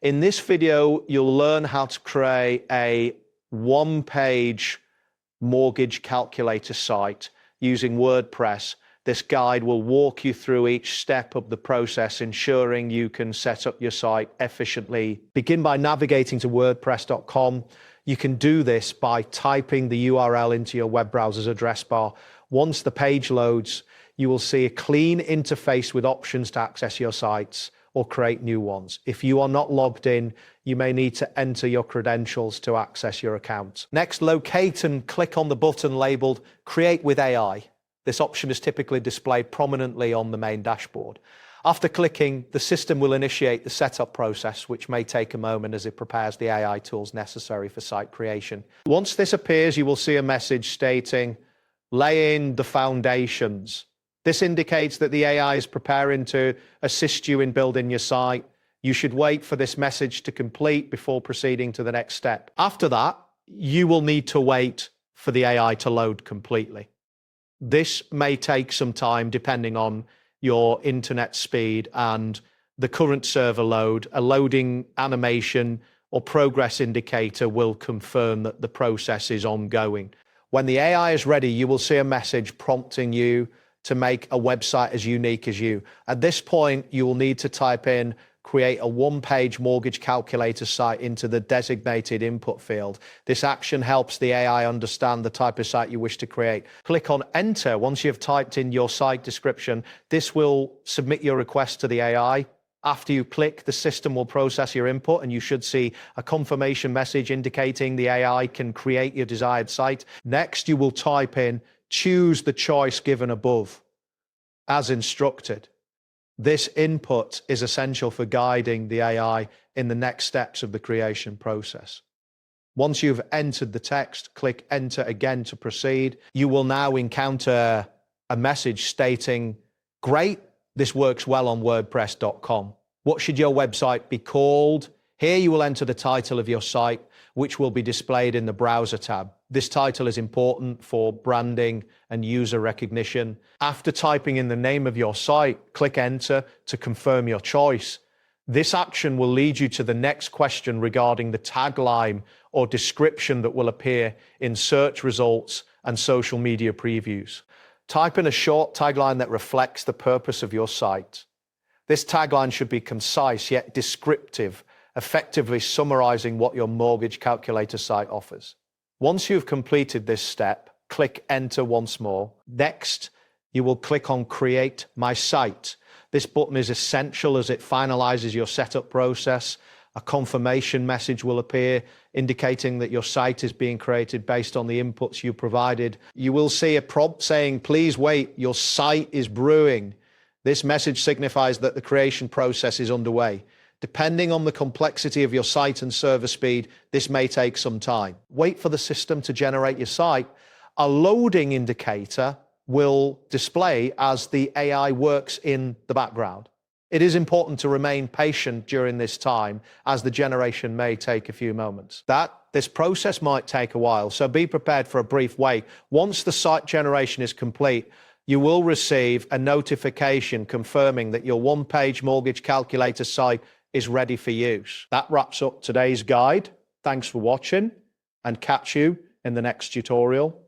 In this video, you'll learn how to create a one-page mortgage calculator site using WordPress. This guide will walk you through each step of the process, ensuring you can set up your site efficiently. Begin by navigating to WordPress.com. You can do this by typing the URL into your web browser's address bar. Once the page loads, you will see a clean interface with options to access your sites or create new ones. If you are not logged in, you may need to enter your credentials to access your account. Next, locate and click on the button labeled Create with AI. This option is typically displayed prominently on the main dashboard. After clicking, the system will initiate the setup process, which may take a moment as it prepares the AI tools necessary for site creation. Once this appears, you will see a message stating, laying the foundations. This indicates that the AI is preparing to assist you in building your site. You should wait for this message to complete before proceeding to the next step. After that, you will need to wait for the AI to load completely. This may take some time depending on your internet speed and the current server load. A loading animation or progress indicator will confirm that the process is ongoing. When the AI is ready, you will see a message prompting you to make a website as unique as you. At this point, you will need to type in create a one-page mortgage calculator site into the designated input field. This action helps the AI understand the type of site you wish to create. Click on enter once you've typed in your site description. This will submit your request to the AI. After you click, the system will process your input and you should see a confirmation message indicating the AI can create your desired site. Next, you will type in choose the choice given above as instructed. This input is essential for guiding the AI in the next steps of the creation process. Once you've entered the text, click enter again to proceed. You will now encounter a message stating, great, this works well on WordPress.com. What should your website be called? Here you will enter the title of your site, which will be displayed in the browser tab. This title is important for branding and user recognition. After typing in the name of your site, click enter to confirm your choice. This action will lead you to the next question regarding the tagline or description that will appear in search results and social media previews. Type in a short tagline that reflects the purpose of your site. This tagline should be concise yet descriptive, effectively summarizing what your mortgage calculator site offers. Once you've completed this step, click enter once more. Next, you will click on Create My Site. This button is essential as it finalizes your setup process. A confirmation message will appear indicating that your site is being created based on the inputs you provided. You will see a prompt saying, please wait, your site is brewing. This message signifies that the creation process is underway. Depending on the complexity of your site and server speed, this may take some time. Wait for the system to generate your site. A loading indicator will display as the AI works in the background. It is important to remain patient during this time as the generation may take a few moments. This process might take a while, so be prepared for a brief wait. Once the site generation is complete, you will receive a notification confirming that your one-page mortgage calculator site is ready for use. That wraps up today's guide. Thanks for watching and catch you in the next tutorial.